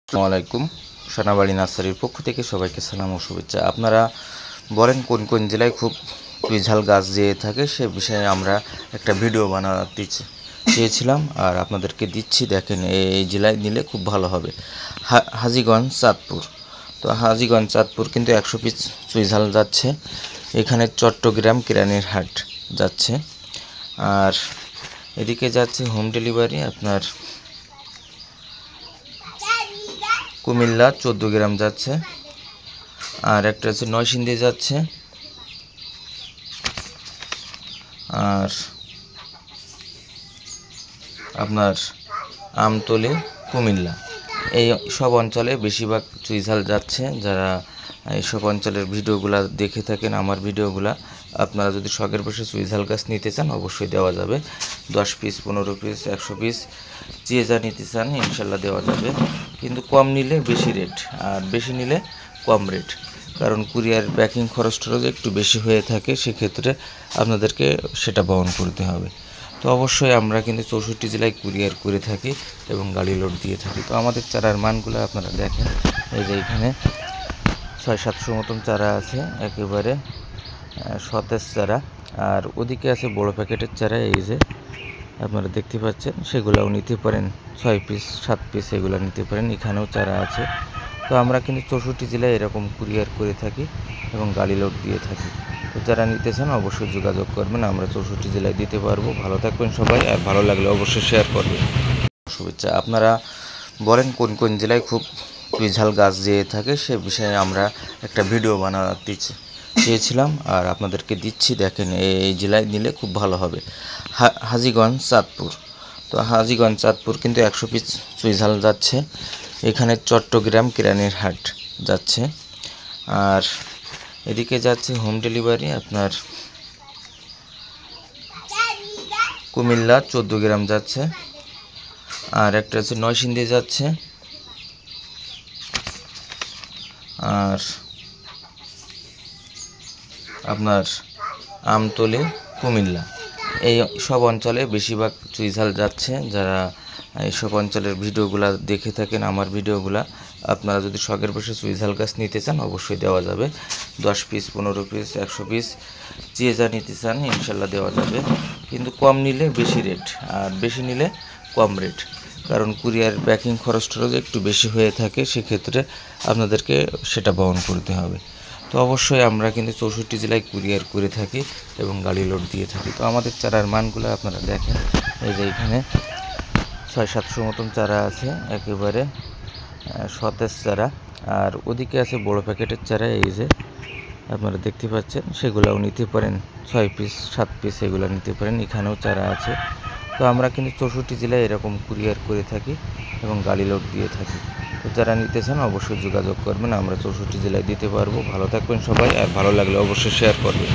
আসসালামু আলাইকুম। সোনাবাড়ি নার্সারির পক্ষ থেকে সবাইকে সালাম ও শুভেচ্ছা। আপনারা বলেন কোন কোন জেলায় খুব চুইঝাল গাছ দিয়ে থাকে, সে বিষয়ে আমরা একটা ভিডিও বানাতে চেয়েছিলাম আর আপনাদেরকে দিচ্ছি। দেখেন, এই জেলায় নিলে খুব ভালো হবে। হাজীগঞ্জ, চাঁদপুর। তো হাজীগঞ্জ, চাঁদপুর কিন্তু 100 পিস চুইঝাল যাচ্ছে। এখানে চট্টগ্রাম কেরানীর হাট যাচ্ছে। আর এদিকে যাচ্ছে হোম ডেলিভারি আপনার কুমিল্লা 14 গ্রাম যাচ্ছে। আর একটা হচ্ছে নরসিংদী যাচ্ছে। আর আপনার আমতলী, কুমিল্লা, এই সব অঞ্চলে বেশিরভাগ চুইঝাল যাচ্ছে। যারা এইসব অঞ্চলের ভিডিওগুলো দেখে থাকেন, আমার ভিডিওগুলো, আপনারা যদি শখের বসে চুইঝাল গাছ নিতে চান অবশ্যই দেওয়া যাবে। 10 পিস, 15 পিস, 100 পিস, যে যা নিতে চান ইনশাল্লাহ দেওয়া যাবে। কিন্তু কম নিলে বেশি রেট, আর বেশি নিলে কম রেট, কারণ কুরিয়ার ব্যাকিং খরচ টরচ একটু বেশি হয়ে থাকে, সেক্ষেত্রে আপনাদেরকে সেটা বহন করতে হবে। তো অবশ্যই আমরা কিন্তু 64 জেলায় কুরিয়ার করে থাকি এবং গাড়ি লোড দিয়ে থাকি। তো আমাদের চারার মানগুলো আপনারা দেখেন, এই যে এখানে 600-700 মতন চারা আছে, একেবারে সতেজ চারা। আর ওদিকে আছে বড় প্যাকেটের চারা, এই যে আপনারা দেখতে পাচ্ছেন, সেগুলোও নিতে পারেন। 6 পিস, 7 পিস এগুলো নিতে পারেন। এখানেও চারা আছে। তো আমরা কিন্তু 64 জেলায় এরকম কুরিয়ার করে থাকি এবং গাড়ি লোড দিয়ে থাকি। তো যারা নিতে চান অবশ্যই যোগাযোগ করবেন, আমরা 64 জেলায় দিতে পারবো। ভালো থাকবেন সবাই, আর ভালো লাগলে অবশ্যই শেয়ার করবেন। শুভেচ্ছা। আপনারা বলেন কোন কোন জেলায় খুব চুইঝাল গাছ দিয়ে থাকে, সে বিষয়ে আমরা একটা ভিডিও বানাতে চেয়েছিলাম আর আপনাদেরকে দিচ্ছি। দেখেন, এই জেলায় নিলে খুব ভালো হবে। হাজীগঞ্জ, চাঁদপুর। তো হাজীগঞ্জ, চাঁদপুর কিন্তু 100 পিস চুইঝাল যাচ্ছে। এখানে চট্টগ্রাম কেরানীর হাট যাচ্ছে। আর এদিকে যাচ্ছে হোম ডেলিভারি আপনার কুমিল্লা 14 গ্রাম যাচ্ছে। আর একটা হচ্ছে নরসিংদী যাচ্ছে। আর আপনার আমতলী, কুমিল্লা, এই সব অঞ্চলে বেশিরভাগ চুইঝাল যাচ্ছে। যারা এইসব অঞ্চলের ভিডিওগুলো দেখে থাকেন, আমার ভিডিওগুলো, আপনারা যদি শখের বসে চুইঝাল গাছ নিতে চান অবশ্যই দেওয়া যাবে। 10 পিস, 15 পিস, 100 পিস, যে যা নিতে চান ইনশাল্লাহ দেওয়া যাবে। কিন্তু কম নিলে বেশি রেট, আর বেশি নিলে কম রেট, কারণ কুরিয়ার ব্যাকিং খরচ টরচ একটু বেশি হয়ে থাকে, সেক্ষেত্রে আপনাদেরকে সেটা বহন করতে হবে। তো অবশ্যই আমরা কিন্তু 64 জেলায় কুরিয়ার করে থাকি এবং গাড়ি লোড দিয়ে থাকি। তো আমাদের চারার মানগুলো আপনারা দেখেন, এই যে এখানে 600-700 মতন চারা আছে, একেবারে সতেজ চারা। আর ওদিকে আছে বড় প্যাকেটের চারা, এই যে আপনারা দেখতে পাচ্ছেন, সেগুলোও নিতে পারেন। 6 পিস, 7 পিস এগুলো নিতে পারেন। এখানেও চারা আছে। তো আমরা কিন্তু 64 জেলায় এরকম কুরিয়ার করে থাকি এবং গাড়ি লোড দিয়ে থাকি। তো যারা নিতে চান অবশ্যই যোগাযোগ করবেন, আমরা 64 জেলায় দিতে পারবো। ভালো থাকবেন সবাই, আর ভালো লাগলে অবশ্যই শেয়ার করবেন।